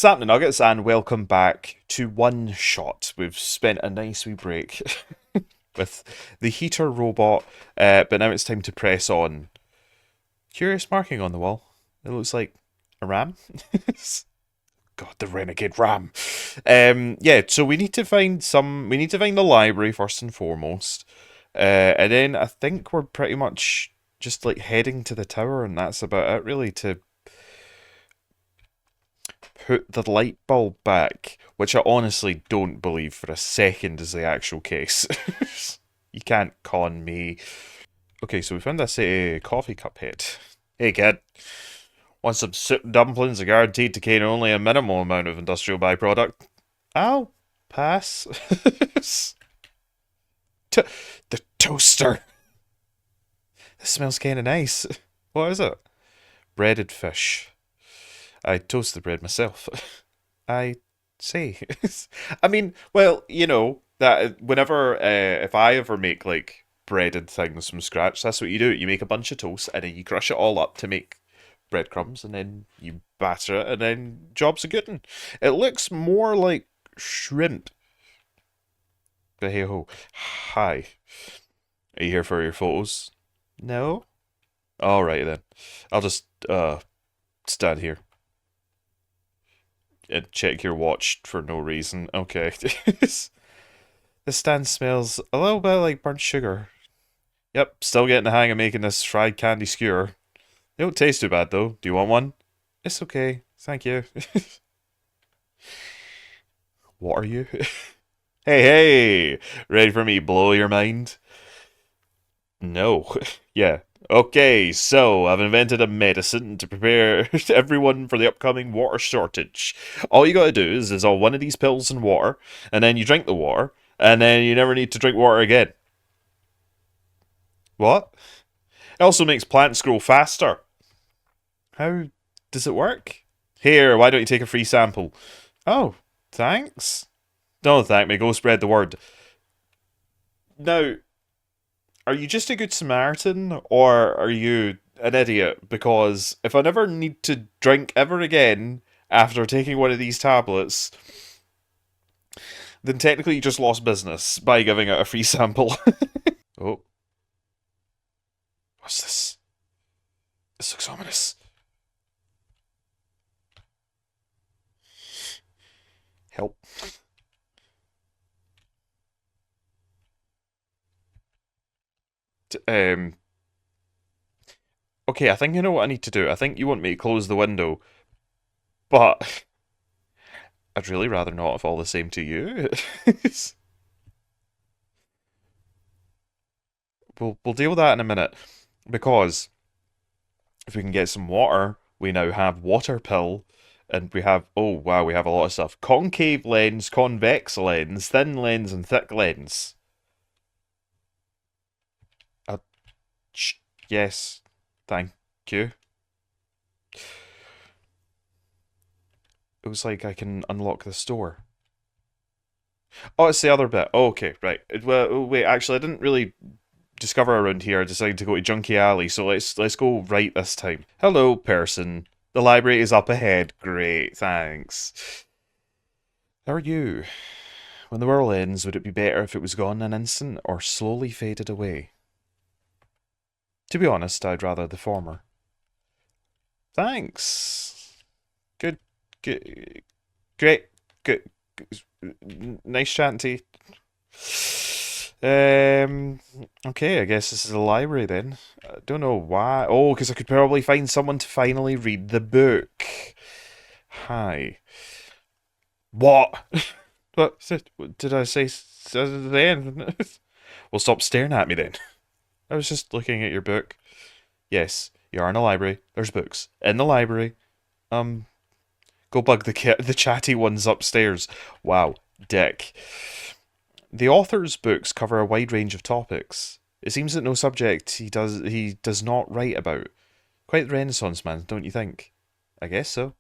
Sapna Nuggets, and welcome back to OneShot. We've spent a nice wee break with the heater robot, but now it's time to press on. Curious marking on the wall. It looks like a ram. God, the renegade ram. Yeah, so we need to find some. We need to find the library first and foremost, and then I think we're pretty much just like heading to the tower, and that's about it, really. To put the light bulb back, which I honestly don't believe for a second is the actual case. You can't con me. Okay, so we found this coffee cup head. Hey kid, want some soup and dumplings are guaranteed to contain only a minimal amount of industrial byproduct? I'll pass. The toaster. This smells kind of nice. What is it? Breaded fish. I toast the bread myself. I say. I mean, well, you know, that whenever, if I ever make like breaded things from scratch, that's what you do. You make a bunch of toast and then you crush it all up to make breadcrumbs and then you batter it and then job's a good one. It looks more like shrimp. But hey ho. Hi. Are you here for your photos? No? Alright then. I'll just, stand here. And check your watch for no reason. Okay. The stand smells a little bit like burnt sugar. Yep, still getting the hang of making this fried candy skewer. They don't taste too bad though. Do you want one? It's okay. Thank you. What are you? Hey, hey! Ready for me to blow your mind? No. Yeah. Okay, so I've invented a medicine to prepare everyone for the upcoming water shortage. All you gotta do is dissolve one of these pills in water, and then you drink the water, and then you never need to drink water again. What? It also makes plants grow faster. How does it work? Here, why don't you take a free sample? Oh, thanks. Don't thank me, go spread the word. Now, are you just a good Samaritan, or are you an idiot? Because if I never need to drink ever again after taking one of these tablets, then technically you just lost business by giving out a free sample. Oh. What's this? This looks ominous. Help. Um. Okay, I think I know what I need to do. I think you want me to close the window, but I'd really rather not if all the same to you. We'll deal with that in a minute, because if we can get some water, we now have water pill, and we have, oh wow, we have a lot of stuff. Concave lens, convex lens, thin lens, and thick lens. Uh, yes, thank you. It was like I can unlock the store. Oh, it's the other bit. Oh, okay, right. Well, oh, wait, actually, I didn't really discover around here. I decided to go to Junkie Alley, so let's go right this time. Hello, person. The library is up ahead. Great, thanks. How are you? When the world ends, would it be better if it was gone in an instant or slowly faded away? To be honest, I'd rather the former. Thanks. Good, good, great, good, nice chatting to you. Okay, I guess this is a library then. I don't know why. Oh, because I could probably find someone to finally read the book. Hi. What? What did I say? At the end? Well, stop staring at me then. I was just looking at your book. Yes, you are in a library. There's books in the library. Um, Go bug the chatty ones upstairs. Wow, dick. The author's books cover a wide range of topics. It seems that no subject he does not write about. Quite the Renaissance man, don't you think? I guess so.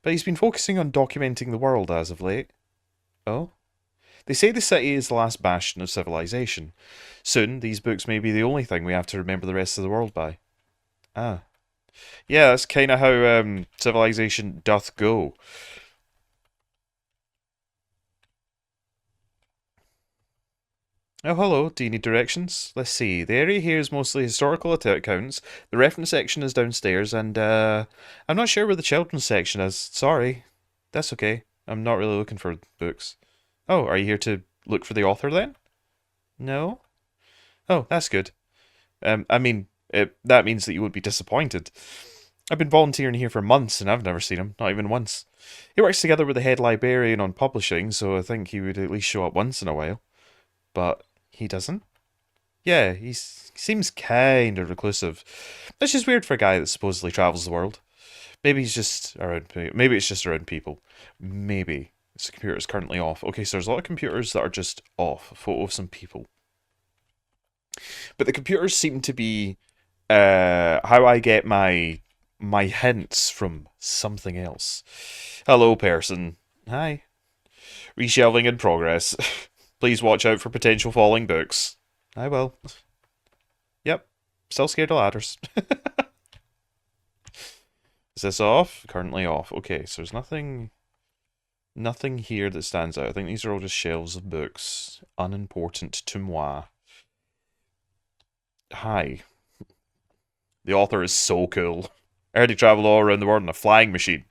But he's been focusing on documenting the world as of late. Oh? They say the city is the last bastion of civilization. Soon, these books may be the only thing we have to remember the rest of the world by. Ah. Yeah, that's kind of how civilization doth go. Oh, hello. Do you need directions? Let's see. The area here is mostly historical accounts. The reference section is downstairs, and I'm not sure where the children's section is. Sorry. That's okay. I'm not really looking for books. Oh, are you here to look for the author then? No? Oh, that's good. I mean, that means that you would be disappointed. I've been volunteering here for months and I've never seen him, not even once. He works together with the head librarian on publishing, so I think he would at least show up once in a while. But he doesn't? Yeah, he seems kind of reclusive. That's just weird for a guy that supposedly travels the world. Maybe he's just around. Maybe it's just around people. Maybe this computer is currently off. Okay, so there's a lot of computers that are just off. A photo of some people, but the computers seem to be how I get my hints from something else. Hello, person. Hi. Reshelving in progress. Please watch out for potential falling books. I will. Yep. Still scared of ladders. Is this off? Currently off. Okay, so there's nothing here that stands out. I think these are all just shelves of books. Unimportant to moi. Hi. The author is so cool. I heard he travelled all around the world in a flying machine.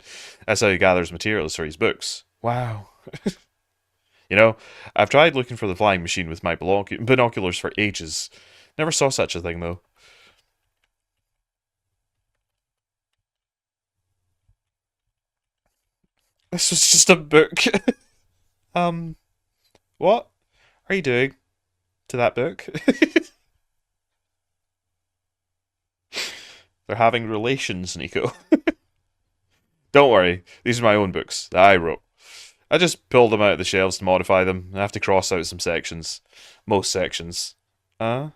That's how he gathers materials for his books. Wow. You know, I've tried looking for the flying machine with my binoculars for ages. Never saw such a thing, though. This was just a book. um, what are you doing to that book? They're having relations, Nico. Don't worry, these are my own books that I wrote. I just pulled them out of the shelves to modify them. I have to cross out some sections. Most sections. How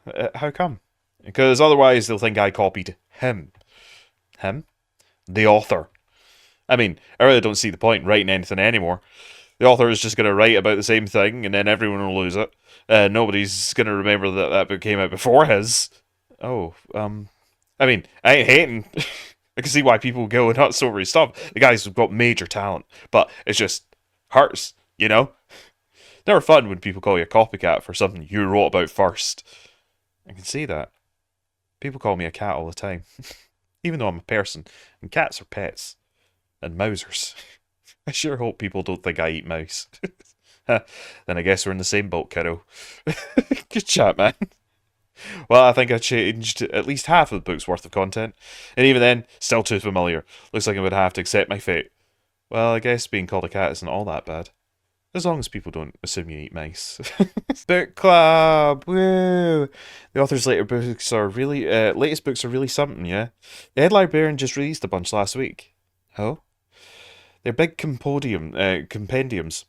come? Because otherwise they'll think I copied him. Him? The author. I mean, I really don't see the point in writing anything anymore. The author is just going to write about the same thing and then everyone will lose it. Nobody's going to remember that that book came out before his. Oh, I mean, I ain't hating. I can see why people go nuts over his stuff. The guy's got major talent, but it's just hurts, you know? Never fun when people call you a copycat for something you wrote about first. I can see that. People call me a cat all the time, even though I'm a person, and cats are pets. And mousers. I sure hope people don't think I eat mouse. Then I guess we're in the same boat, kiddo. Good chat, man. Well, I think I changed at least half of the book's worth of content, and even then, still too familiar. Looks like I would have to accept my fate. Well, I guess being called a cat isn't all that bad. As long as people don't assume you eat mice. Book club, woo! The author's latest books are really something, yeah. The head librarian just released a bunch last week. Oh, they're big compendiums.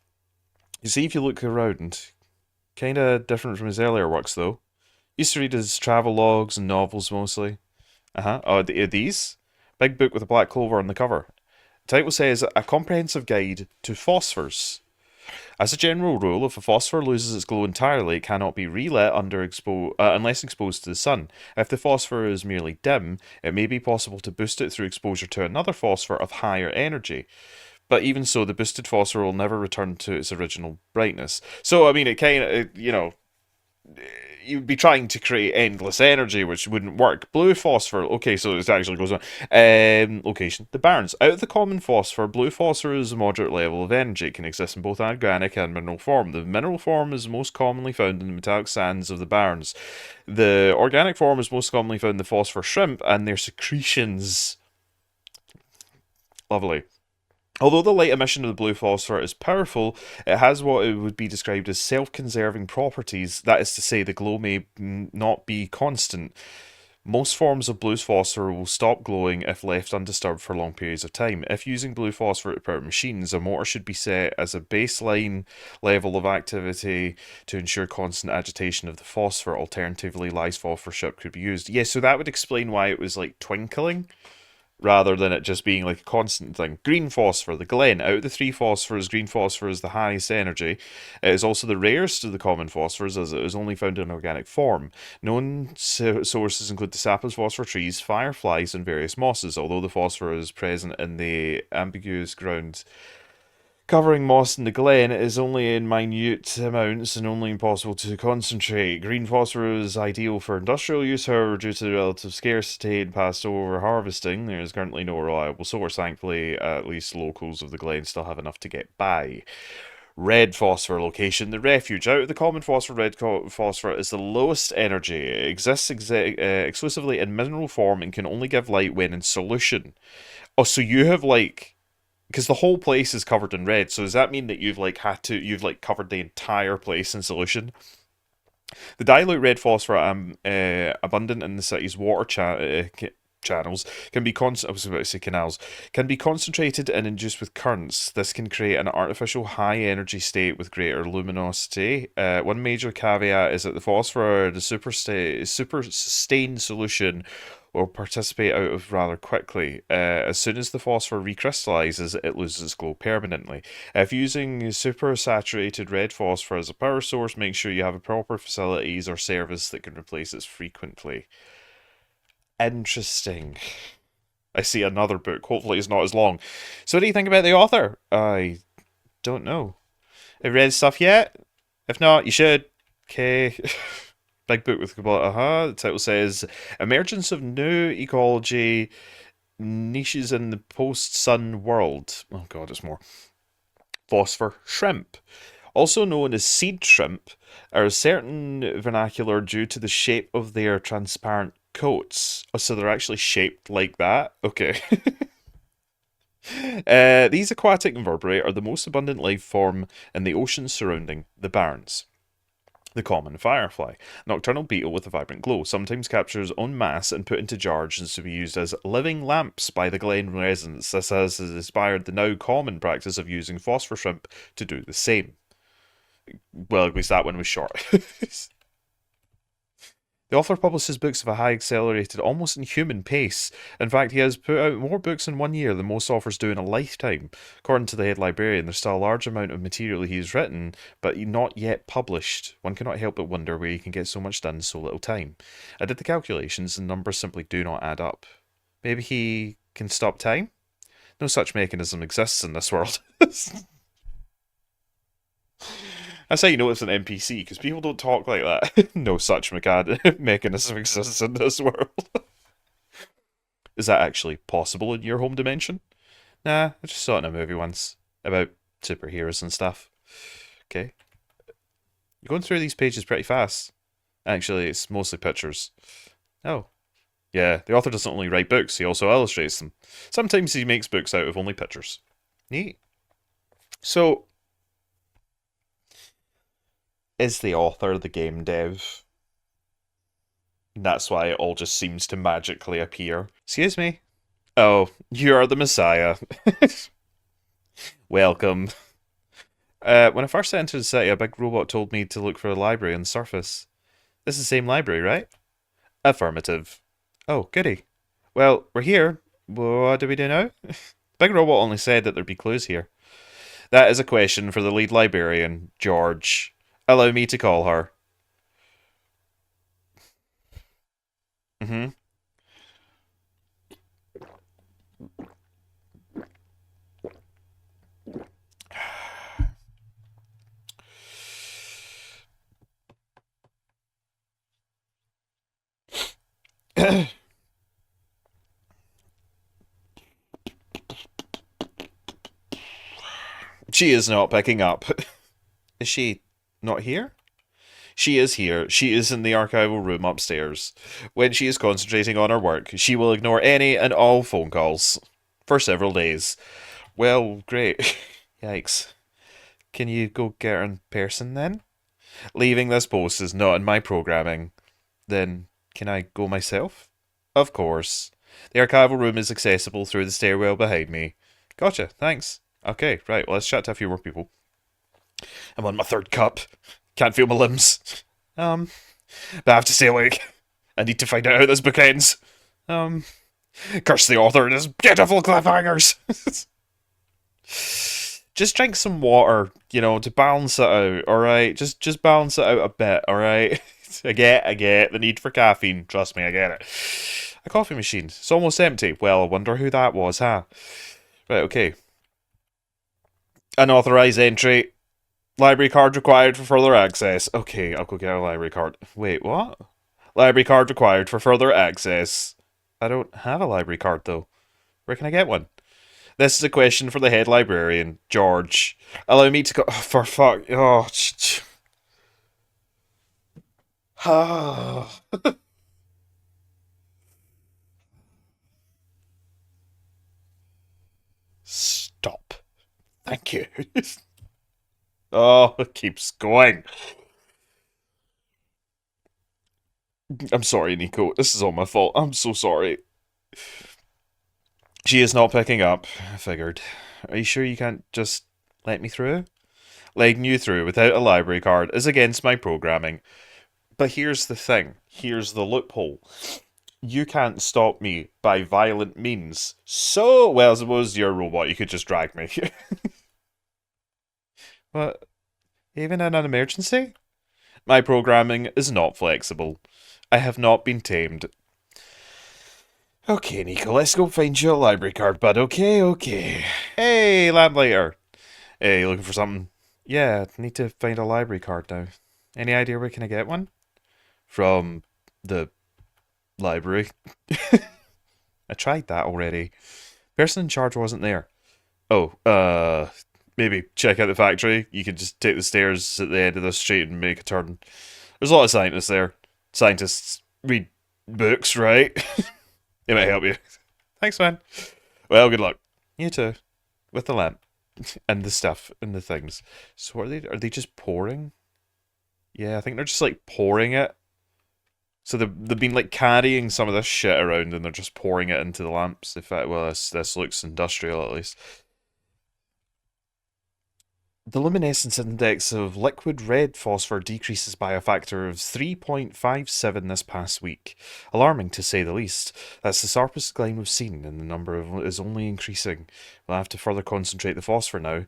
You see, if you look around, kinda different from his earlier works though. Used to read his travel logs and novels mostly. Uh-huh. Oh, these? Big book with a black clover on the cover. The title says, A Comprehensive Guide to Phosphors. As a general rule, if a phosphor loses its glow entirely, it cannot be relit unless exposed to the sun. If the phosphor is merely dim, it may be possible to boost it through exposure to another phosphor of higher energy. But even so, the boosted phosphor will never return to its original brightness. So, I mean, it kind of, you'd be trying to create endless energy, which wouldn't work. Blue phosphor, okay, so it actually goes on. Location, the barrens. Out of the common phosphor, blue phosphor is a moderate level of energy. It can exist in both organic and mineral form. The mineral form is most commonly found in the metallic sands of the barrens. The organic form is most commonly found in the phosphor shrimp and their secretions. Lovely. Although the light emission of the blue phosphor is powerful, it has what it would be described as self-conserving properties. That is to say, the glow may not be constant. Most forms of blue phosphor will stop glowing if left undisturbed for long periods of time. If using blue phosphor to power machines, a motor should be set as a baseline level of activity to ensure constant agitation of the phosphor. Alternatively, lye phosphor strip could be used. Yeah, so that would explain why it was like twinkling, rather than it just being like a constant thing. Green phosphor, the Glen. Out of the three phosphors, green phosphor is the highest energy. It is also the rarest of the common phosphors, as it is only found in organic form. Known sources include the sapless phosphor trees, fireflies, and various mosses, although the phosphor is present in the ambiguous ground Covering moss in the glen is only in minute amounts and only possible to concentrate. Green phosphor is ideal for industrial use, however, due to the relative scarcity and past over harvesting, there is currently no reliable source. Thankfully, at least locals of the glen still have enough to get by. Red phosphor location, the refuge. Out of the common phosphor, phosphor is the lowest energy. It exists exclusively in mineral form and can only give light when in solution. Oh, so you have like, because the whole place is covered in red. So does that mean that you've like covered the entire place in solution? The dilute red phosphor abundant in the city's channels can be I was about to say canals can be concentrated and induced with currents. This can create an artificial high energy state with greater luminosity. One major caveat is that the phosphor, the super sustained solution, will participate out of rather quickly. As soon as the phosphor recrystallizes, it loses its glow permanently. If using super saturated red phosphor as a power source, make sure you have a proper facilities or service that can replace it frequently. Interesting. I see another book. Hopefully, it's not as long. So, what do you think about the author? I don't know. Have you read stuff yet? If not, you should. Okay. Big book with the title says Emergence of New Ecology Niches in the Post-Sun World. Oh god, it's more. Phosphor shrimp. Also known as seed shrimp, are a certain vernacular due to the shape of their transparent coats. Oh, so they're actually shaped like that? Okay. These aquatic invertebrate are the most abundant life form in the oceans surrounding the Barrens. The common firefly, nocturnal beetle with a vibrant glow, sometimes captures en masse and put into jars and to be used as living lamps by the Glen residents. This has inspired the now common practice of using phosphor shrimp to do the same. Well, at least that one was short. The author publishes books of a high accelerated, almost inhuman pace. In fact, he has put out more books in 1 year than most authors do in a lifetime. According to the head librarian, there's still a large amount of material he has written, but not yet published. One cannot help but wonder where he can get so much done in so little time. I did the calculations, and numbers simply do not add up. Maybe he can stop time? No such mechanism exists in this world. That's how you know it's an NPC, because people don't talk like that. No such mechanism exists in this world. Is that actually possible in your home dimension? Nah, I just saw it in a movie once about superheroes and stuff. Okay. You're going through these pages pretty fast. Actually, it's mostly pictures. Oh. Yeah, the author doesn't only write books, he also illustrates them. Sometimes he makes books out of only pictures. Neat. So, is the author the game dev? That's why it all just seems to magically appear. Excuse me. Oh, you are the Messiah. Welcome. When I first entered the city, a big robot told me to look for a library on the surface. This is the same library, right? Affirmative. Oh, goody. Well, we're here. What do we do now? Big robot only said that there'd be clues here. That is a question for the lead librarian, George. Allow me to call her. Mm-hmm. She is not picking up. Is she not here? She is here. She is in the archival room upstairs. When she is concentrating on her work, she will ignore any and all phone calls. For several days. Well, great. Yikes. Can you go get her in person then? Leaving this post is not in my programming. Then, can I go myself? Of course. The archival room is accessible through the stairwell behind me. Gotcha, thanks. Okay, right, well, let's chat to a few more people. I'm on my third cup. Can't feel my limbs. But I have to stay awake. I need to find out how this book ends. Curse the author and his beautiful cliffhangers. Just drink some water, to balance it out, alright? Just balance it out a bit, alright? I get the need for caffeine. Trust me, I get it. A coffee machine. It's almost empty. Well, I wonder who that was, huh? Right, okay. Unauthorized entry. Library card required for further access. Okay, I'll go get a library card. Wait, what? Library card required for further access. I don't have a library card though. Where can I get one? This is a question for the head librarian, George. Allow me to go. Oh, for fuck. Oh. Stop. Thank you. Oh, it keeps going. I'm sorry, Nico. This is all my fault. I'm so sorry. She is not picking up. I figured. Are you sure you can't just let me through? Letting you through without a library card is against my programming. But here's the thing. Here's the loophole. You can't stop me by violent means. So, well, I suppose you're a robot. You could just drag me. But even in an emergency? My programming is not flexible. I have not been tamed. Okay, Nico, let's go find you a library card, bud. Okay. Hey, lamplighter. Hey, you looking for something? Yeah, need to find a library card now. Any idea where can I get one? From the library. I tried that already. Person in charge wasn't there. Oh, maybe check out the factory. You could just take the stairs at the end of the street and make a turn. There's a lot of scientists there. Scientists read books, right? It might help you. Thanks, man. Well, good luck. You too. With the lamp. And the stuff and the things. So are they just pouring? Yeah, I think they're just like pouring it. So they've been like carrying some of this shit around and they're just pouring it into the lamps. In fact, well, this looks industrial at least. The luminescence index of liquid red phosphor decreases by a factor of 3.57 this past week. Alarming to say the least. That's the sharpest climb we've seen, and the number is only increasing. We'll have to further concentrate the phosphor now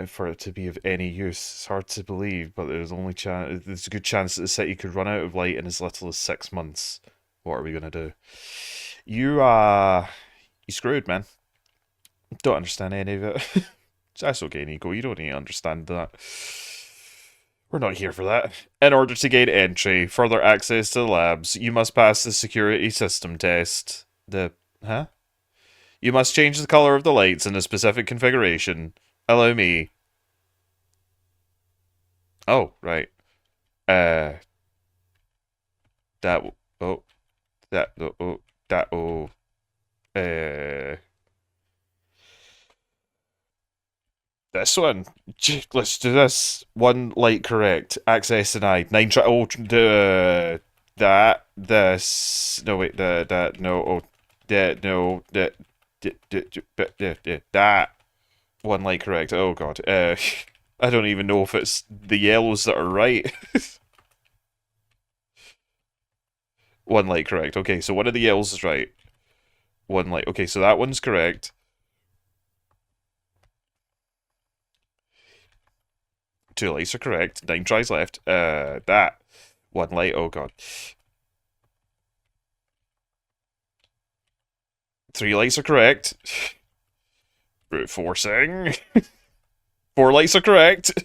for it to be of any use. It's hard to believe, but there's a good chance that the city could run out of light in as little as 6 months. What are we gonna do? You screwed, man. Don't understand any of it. That's okay, Nico. You don't need to understand that. We're not here for that. In order to gain entry, further access to the labs, you must pass the security system test. Huh? You must change the color of the lights in a specific configuration. Allow me. Oh, right. Uh, that. Oh, that. Oh, that. Oh. Uh. This one. Let's do this. One light correct. Access denied. Nine try. Oh, that. This. No, wait. That. No. Oh, that. No. That. One light correct. Oh, God. I don't even know if it's the yellows that are right. One light correct. Okay, so one of the yellows is right. One light. Okay, so that one's correct. Two lights are correct. 9 tries left. That. One light. Oh, God. 3 lights are correct. Brute forcing. 4 lights are correct.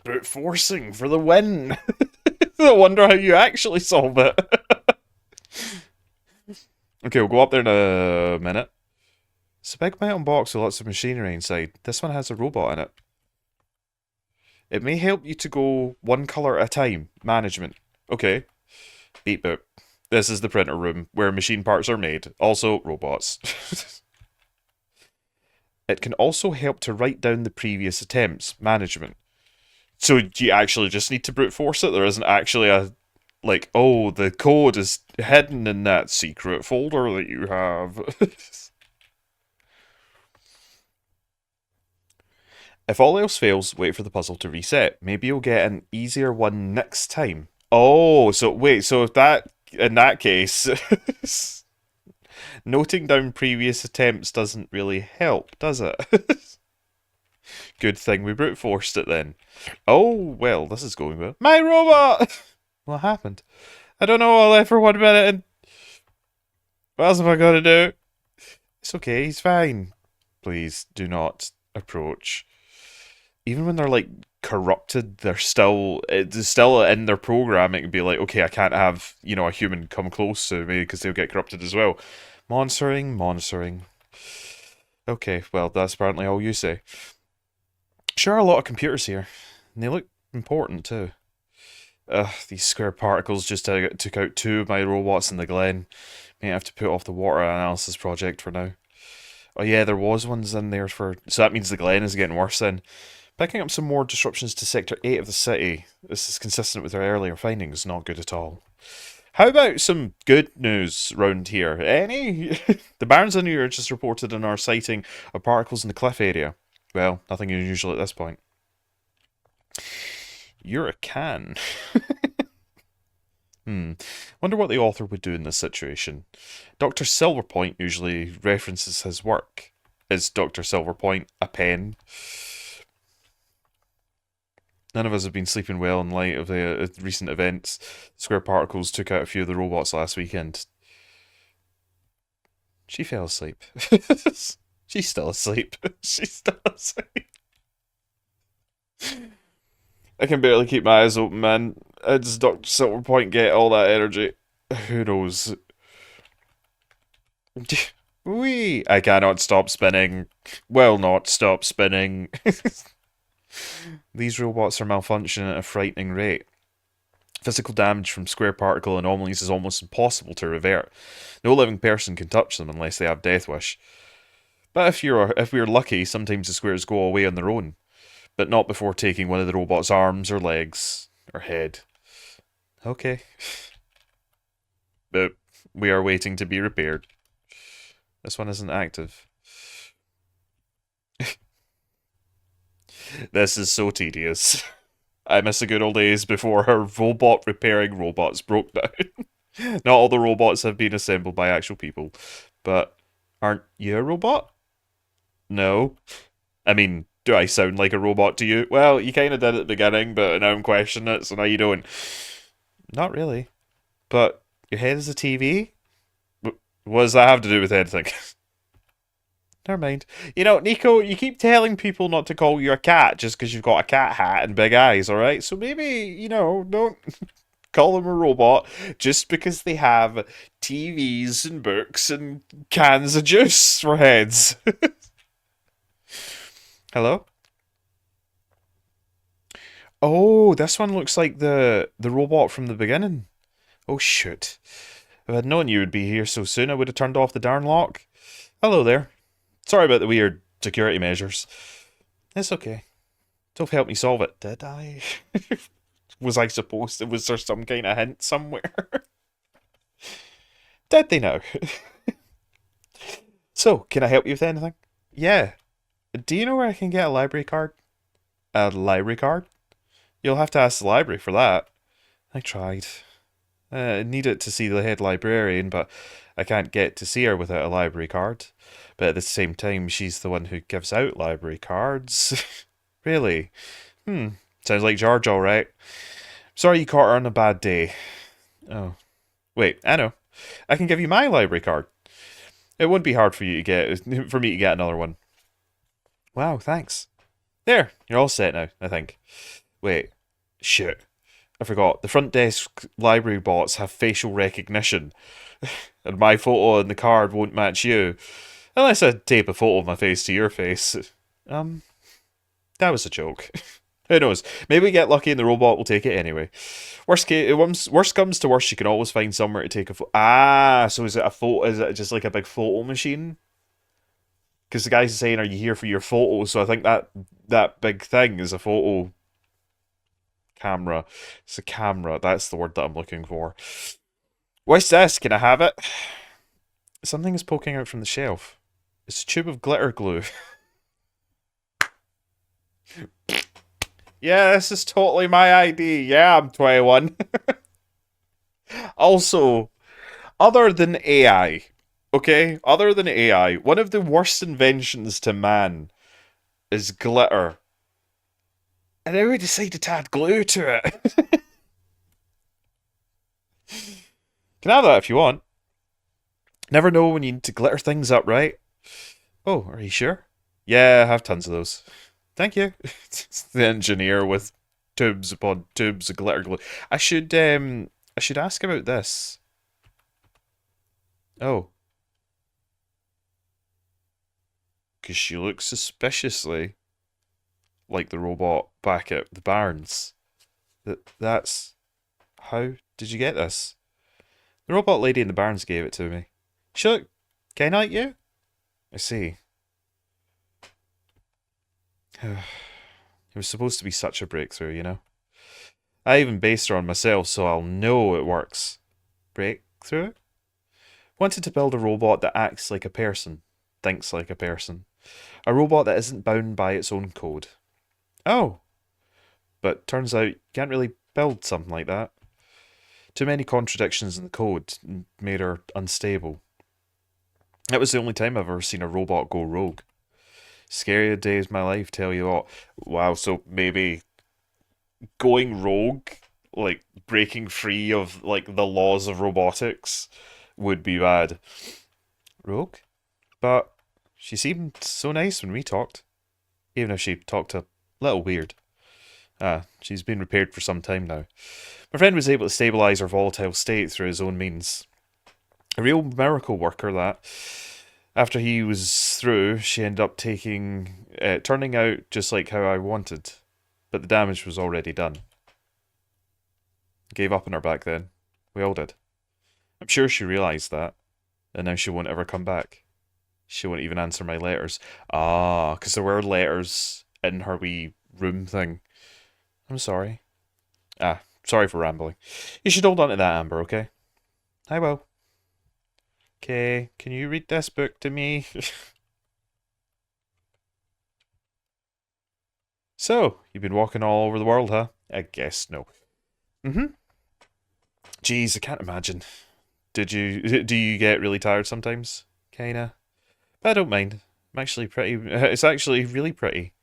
Brute forcing for the win. I wonder how you actually solve it. Okay, we'll go up there in a minute. It's a big metal box with lots of machinery inside. This one has a robot in it. It may help you to go one colour at a time. Management. Okay. Beat boop. This is the printer room, where machine parts are made. Also, robots. It can also help to write down the previous attempts. Management. So you actually just need to brute force it? There isn't actually a like, oh, the code is hidden in that secret folder that you have. If all else fails, wait for the puzzle to reset. Maybe you'll get an easier one next time. Oh, so wait, so if that, in that case, noting down previous attempts doesn't really help, does it? Good thing we brute forced it then. Oh, well, this is going well. My robot! What happened? I don't know, I left for 1 minute and... What else am I gonna do? It's okay, he's fine. Please do not approach. Even when they're like corrupted, it's still in their programming to be like, okay, I can't have a human come close to me because they'll get corrupted as well. Monitoring, monitoring. Okay, well that's apparently all you say. Sure, a lot of computers here, and they look important too. These square particles just took out two of my robots in the glen. May have to put off the water analysis project for now. Oh yeah, there was ones in there for... So that means the glen is getting worse then. Picking up some more disruptions to Sector 8 of the city. This is consistent with our earlier findings, not good at all. How about some good news round here? Any? The Barons Engineer just reported on our sighting of particles in the cliff area. Well, nothing unusual at this point. You're a can. Wonder what the author would do in this situation. Dr. Silverpoint usually references his work. Is Dr. Silverpoint a pen? None of us have been sleeping well in light of the recent events. Square particles took out a few of the robots last weekend. She fell asleep. She's still asleep. She's still asleep. I can barely keep my eyes open, man. How does Dr. Silverpoint get all that energy? Who knows? Wee! I cannot stop spinning. Will not stop spinning. These robots are malfunctioning at a frightening rate. Physical damage from square particle anomalies is almost impossible to revert. No living person can touch them unless they have Death Wish. But if we're lucky, sometimes the squares go away on their own. But not before taking one of the robot's arms or legs or head. Okay. But we are waiting to be repaired. This one isn't active. This is so tedious. I miss the good old days before her robot repairing robots broke down. Not all the robots have been assembled by actual people. But aren't you a robot? No. I mean, do I sound like a robot to you? Well, you kind of did at the beginning, but now I'm questioning it, so now you don't. Not really. But your head is a TV? What does that have to do with anything? Never mind. You know, Nico, you keep telling people not to call you a cat just because you've got a cat hat and big eyes, alright? So maybe, don't call them a robot just because they have TVs and books and cans of juice for heads. Hello? Oh, this one looks like the robot from the beginning. Oh, shoot. If I'd known you would be here so soon, I would have turned off the darn lock. Hello there. Sorry about the weird security measures. It's okay. Don't help me solve it, did I? Was I supposed to? Was there some kind of hint somewhere? Did they know? So, can I help you with anything? Yeah. Do you know where I can get a library card? A library card? You'll have to ask the library for that. I tried. I need it to see the head librarian, but I can't get to see her without a library card. But at the same time, she's the one who gives out library cards. Really? Sounds like George, all right. Sorry you caught her on a bad day. Oh. Wait, I know. I can give you my library card. It wouldn't be hard for you to get for me to get another one. Wow, thanks. There, you're all set now, I think. Wait. Shit. I forgot. The front desk library bots have facial recognition. And my photo on the card won't match you. Unless I tape a photo of my face to your face. That was a joke. Who knows? Maybe we get lucky and the robot will take it anyway. Worst comes to worst, you can always find somewhere to take a photo. Ah, so is it a photo? Is it just like a big photo machine? Because the guy's saying, "Are you here for your photo?" So I think that big thing is a photo camera. It's a camera. That's the word that I'm looking for. What's this? Can I have it? Something is poking out from the shelf. It's a tube of glitter glue. Yeah, this is totally my ID. Yeah, I'm 21. Also, other than AI, okay? Other than AI, one of the worst inventions to man is glitter. And then we decided to add glue to it. Can have that if you want. Never know when you need to glitter things up, right? Oh, are you sure? Yeah, I have tons of those. Thank you. It's the engineer with tubes upon tubes of glitter glue. I should ask about this. Oh, because she looks suspiciously like the robot back at the Barns. That's how did you get this? The robot lady in the Barns gave it to me. She looked kinda like you? I see. It was supposed to be such a breakthrough, you know? I even based her on myself, so I'll know it works. Breakthrough? Wanted to build a robot that acts like a person, thinks like a person. A robot that isn't bound by its own code. Oh, but turns out you can't really build something like that. Too many contradictions in the code made her unstable. That was the only time I've ever seen a robot go rogue. Scarier days of my life, tell you what. Wow, so maybe going rogue, like breaking free of like the laws of robotics, would be bad. Rogue? But she seemed so nice when we talked. Even if she talked a little weird. She's been repaired for some time now. My friend was able to stabilise her volatile state through his own means. A real miracle worker, that. After he was through, she ended up turning out just like how I wanted. But the damage was already done. Gave up on her back then. We all did. I'm sure she realised that. And now she won't ever come back. She won't even answer my letters. Ah, because there were letters in her wee room thing. I'm sorry. Sorry for rambling. You should hold on to that, Amber, okay? I will. Okay, can you read this book to me? So, you've been walking all over the world, huh? I guess no. Mm-hmm. Jeez, I can't imagine. Do you get really tired sometimes? Kinda. But I don't mind. I'm actually pretty. It's actually really pretty.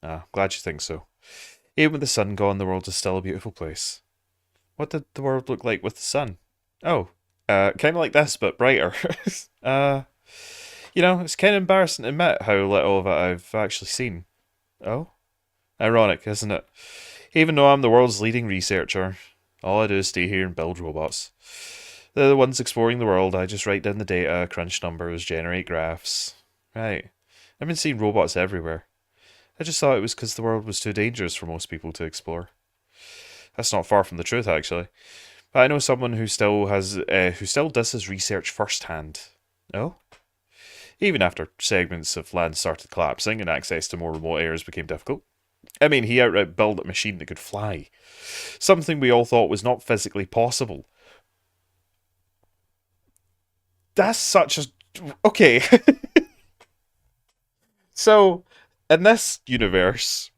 Glad you think so. Even with the sun gone, the world is still a beautiful place. What did the world look like with the sun? Oh, kind of like this, but brighter. uh, it's kind of embarrassing to admit how little of it I've actually seen. Oh, ironic, isn't it? Even though I'm the world's leading researcher, all I do is stay here and build robots. They're the ones exploring the world. I just write down the data, crunch numbers, generate graphs. Right. I've been seeing robots everywhere. I just thought it was because the world was too dangerous for most people to explore. That's not far from the truth, actually. But I know someone who still does his research firsthand. Oh? Even after segments of land started collapsing and access to more remote areas became difficult. I mean, he outright built a machine that could fly. Something we all thought was not physically possible. That's such a... Okay. So, in this universe,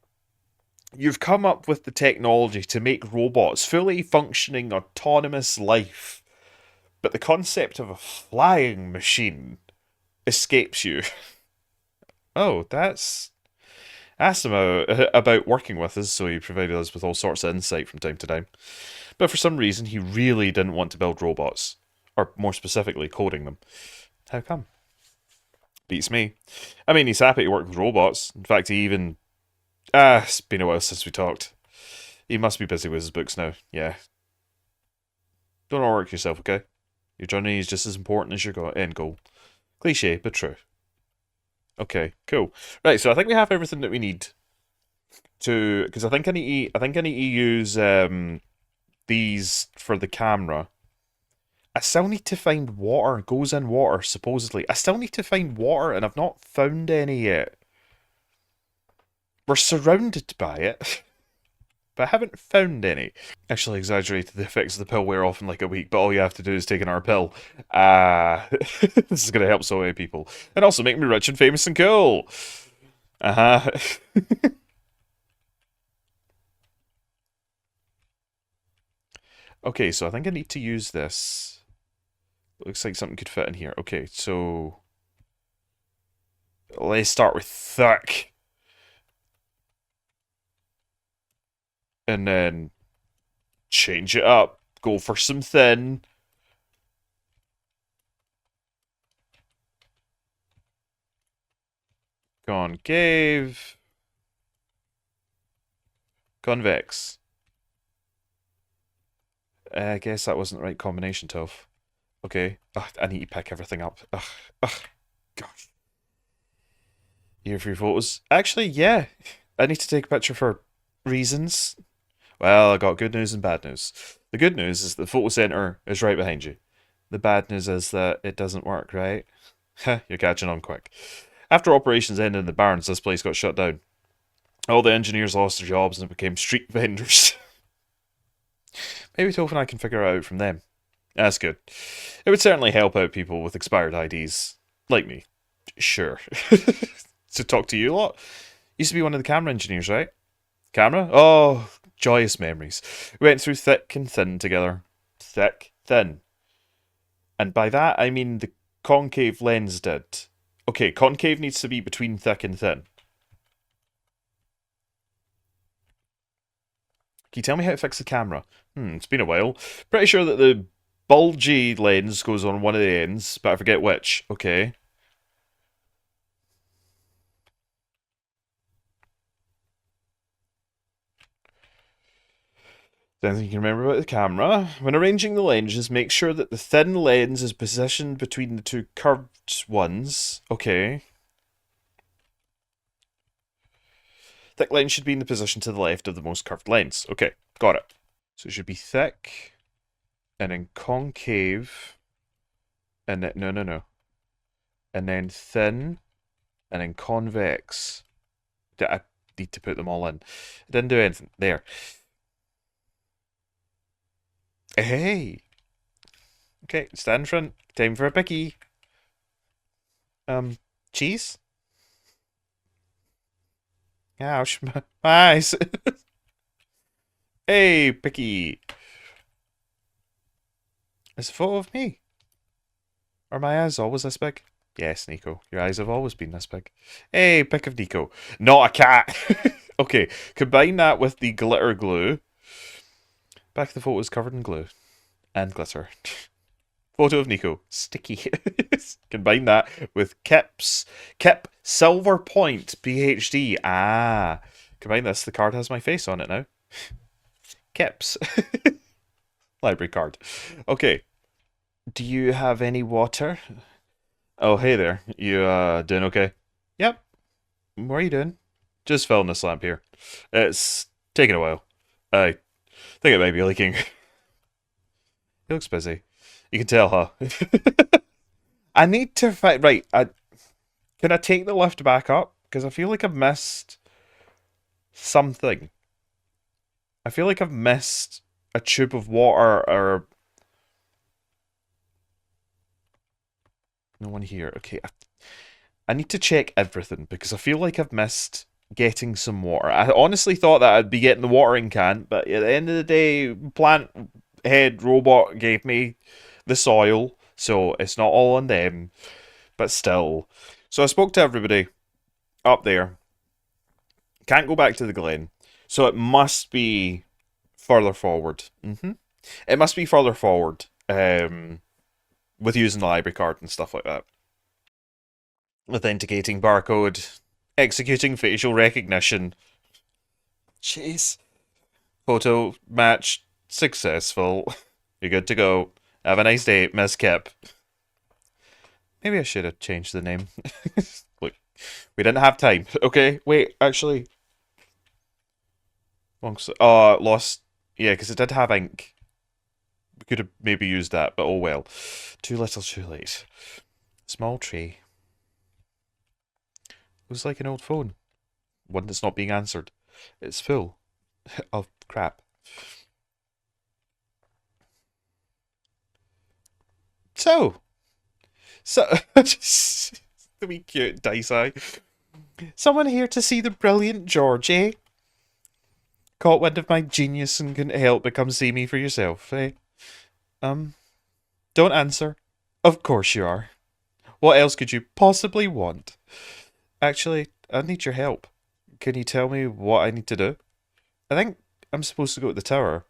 you've come up with the technology to make robots fully functioning autonomous life. But the concept of a flying machine escapes you. Oh, that's asked him about working with us, so he provided us with all sorts of insight from time to time. But for some reason, he really didn't want to build robots, or more specifically, coding them. How come? Beats me. I mean, he's happy to work with robots. In fact, he even it's been a while since we talked. He must be busy with his books now. Yeah. Don't overwork yourself, okay? Your journey is just as important as your end goal. Cliche, but true. Okay, cool. Right, so I think we have everything that we need to, because I think I need to use these for the camera. I still need to find water. Goes in water, supposedly. I still need to find water, and I've not found any yet. We're surrounded by it, but I haven't found any. Actually, exaggerated. The effects of the pill wear off in like a week, but all you have to do is take another pill. This is going to help so many people. And also make me rich and famous and cool. Uh-huh. Okay, so I think I need to use this. Looks like something could fit in here. Okay, so let's start with thick. And then change it up. Go for some thin. concave, convex. I guess that wasn't the right combination, Toph. Okay. Ugh, I need to pick everything up. Ugh. Ugh. Gosh. Here for your photos. Actually, yeah. I need to take a picture for reasons. Well, I got good news and bad news. The good news is the photo center is right behind you. The bad news is that it doesn't work, right? You're catching on quick. After operations ended in the barns, this place got shut down. All the engineers lost their jobs and became street vendors. Maybe Toph and I can figure it out from them. That's good. It would certainly help out people with expired IDs. Like me. Sure. To talk to you a lot. Used to be one of the camera engineers, right? Camera? Oh, joyous memories. We went through thick and thin together. Thick, thin. And by that, I mean the concave lens did. Okay, concave needs to be between thick and thin. Can you tell me how to fix the camera? It's been a while. Pretty sure that the bulgy lens goes on one of the ends, but I forget which. Okay. Anything you can remember about the camera? When arranging the lenses, make sure that the thin lens is positioned between the two curved ones. Okay. Thick lens should be in the position to the left of the most curved lens. Okay, got it. So it should be thick, and then concave, and then, no. And then thin, and then convex. I need to put them all in. I didn't do anything. There. Hey! Okay, stand in front. Time for a picky. Cheese? Ouch, my eyes. Hey, picky. It's a photo of me. Are my eyes always this big? Yes, Nico. Your eyes have always been this big. Hey, pick of Nico. Not a cat. Okay, combine that with the glitter glue. Back of the photo is covered in glue. And glitter. Photo of Nico. Sticky. Combine that with Kip Silver Point PhD. Ah. Combine this. The card has my face on it now. Kip's. Library card. Okay. Do you have any water? Oh, hey there. You, doing okay? Yep. What are you doing? Just filling this lamp here. It's taking a while. I think it might be leaking. He looks busy. You can tell, huh? I need to find... Right, can I take the lift back up? Because I feel like I've missed something. I feel like I've missed a tube of water or... No one here. Okay, I need to check everything because I feel like I've missed getting some water. I honestly thought that I'd be getting the watering can, but at the end of the day, plant head robot gave me the soil, so it's not all on them, but still. So I spoke to everybody up there. Can't go back to the glen, so it must be further forward. It must be further forward, with using the library card and stuff like that. Authenticating barcode, executing facial recognition. Jeez. Photo match successful. You're good to go. Have a nice day, Miss Kip. Maybe I should have changed the name. Look, we didn't have time. Okay, wait, actually. Lost. Yeah, because it did have ink. We could have maybe used that, but oh well. Too little, too late. Small tree. Looks like an old phone. One that's not being answered. It's full of crap. So, the wee cute dice eye. Someone here to see the brilliant George, eh? Caught wind of my genius and couldn't help but come see me for yourself, eh? Don't answer. Of course you are. What else could you possibly want? Actually, I need your help. Can you tell me what I need to do? I think I'm supposed to go to the tower.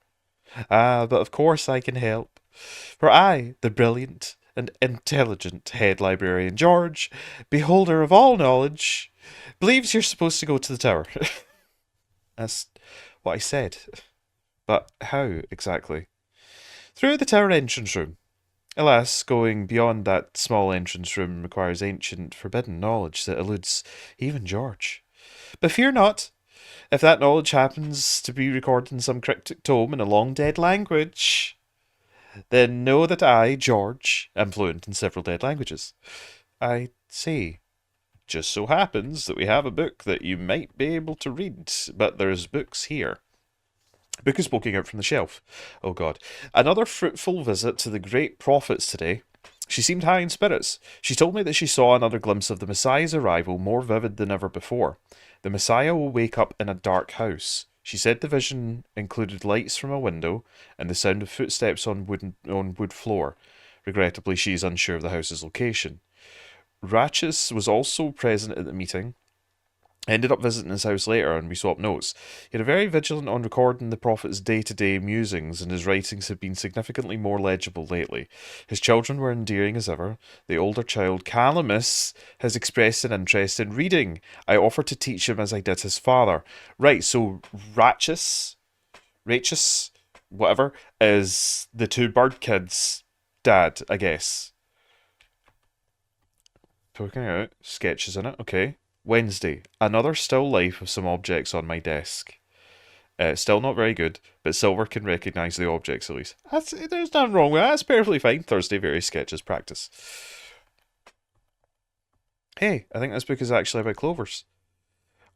Ah, but of course I can help. For I, the brilliant and intelligent head librarian George, beholder of all knowledge, believes you're supposed to go to the tower. That's what I said. But how exactly? Through the tower entrance room. Alas, going beyond that small entrance room requires ancient, forbidden knowledge that eludes even George. But fear not. If that knowledge happens to be recorded in some cryptic tome in a long dead language, then know that I, George, am fluent in several dead languages. I see. Just so happens that we have a book that you might be able to read, but there's books here. Book is poking out from the shelf. Oh God. Another fruitful visit to the great prophets today. She seemed high in spirits. She told me that she saw another glimpse of the Messiah's arrival, more vivid than ever before. The Messiah will wake up in a dark house. She said the vision included lights from a window and the sound of footsteps on wood floor. Regrettably, she is unsure of the house's location. Ratchis was also present at the meeting. I ended up visiting his house later and we swapped notes. He had very vigilant on recording the prophet's day-to-day musings, and his writings have been significantly more legible lately. His children were endearing as ever. The older child, Calamus, has expressed an interest in reading. I offered to teach him as I did his father. Right, so Rachis, whatever, is the two bird kids' dad, I guess. Poking out, sketches in it, okay. Wednesday, another still life of some objects on my desk. Still not very good, but Silver can recognise the objects at least. There's nothing wrong with that. That's perfectly fine. Thursday, various sketches, practice. Hey, I think this book is actually about clovers.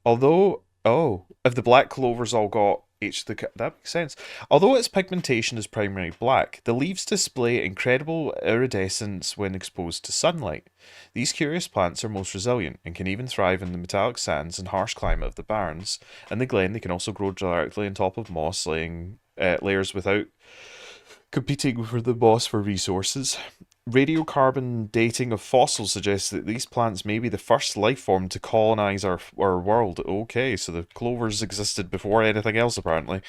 Although, oh, if the black clovers all got each of the... That makes sense. Although its pigmentation is primarily black, the leaves display incredible iridescence when exposed to sunlight. These curious plants are most resilient and can even thrive in the metallic sands and harsh climate of the barrens. In the glen, they can also grow directly on top of moss layers without competing for the moss for resources. Radiocarbon dating of fossils suggests that these plants may be the first life form to colonize our world. Okay, so the clovers existed before anything else, apparently.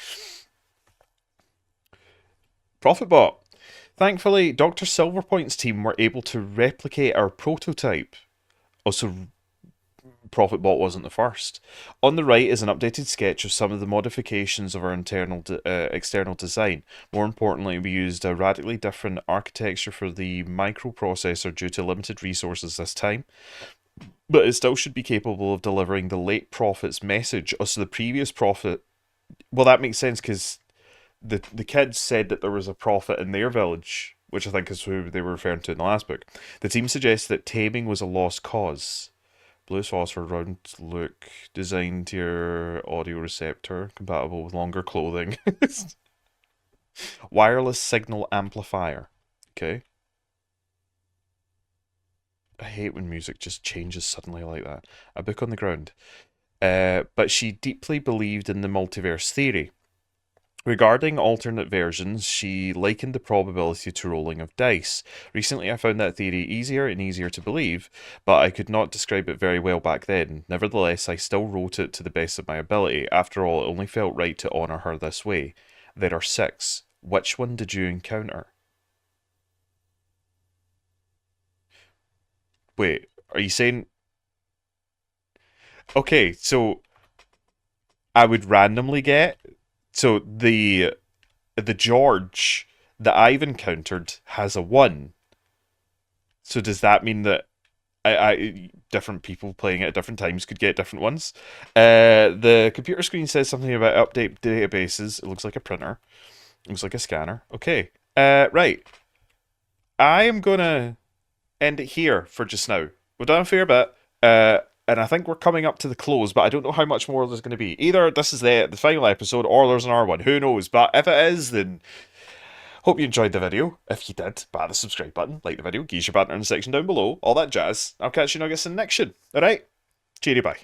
Profitbot. Thankfully, Dr. Silverpoint's team were able to replicate our prototype. Also, Profitbot wasn't the first. On the right is an updated sketch of some of the modifications of our external design. More importantly, we used a radically different architecture for the microprocessor due to limited resources this time. But it still should be capable of delivering the late prophet's message. Also, the previous prophet... Well, that makes sense because the kids said that there was a prophet in their village, which I think is who they were referring to in the last book. The team suggests that taming was a lost cause. Blue phosphor round look, designed to your audio receptor, compatible with longer clothing. Wireless signal amplifier. Okay. I hate when music just changes suddenly like that. A book on the ground. But she deeply believed in the multiverse theory. Regarding alternate versions, she likened the probability to rolling of dice. Recently, I found that theory easier and easier to believe, but I could not describe it very well back then. Nevertheless, I still wrote it to the best of my ability. After all, it only felt right to honour her this way. There are 6. Which one did you encounter? Wait, are you saying... Okay, so I would randomly get... So the George that I've encountered has a 1. So does that mean that different people playing it at different times could get different ones? The computer screen says something about update databases. It looks like a printer. It looks like a scanner. Okay. Right. I am gonna end it here for just now. We've done a fair bit. And I think we're coming up to the close, but I don't know how much more there's going to be. Either this is the final episode, or there's another one. Who knows? But if it is, then hope you enjoyed the video. If you did, bat the subscribe button, like the video, geese your banter in the section down below, all that jazz. I'll catch you nuggets in the next one. Alright? Cheery bye.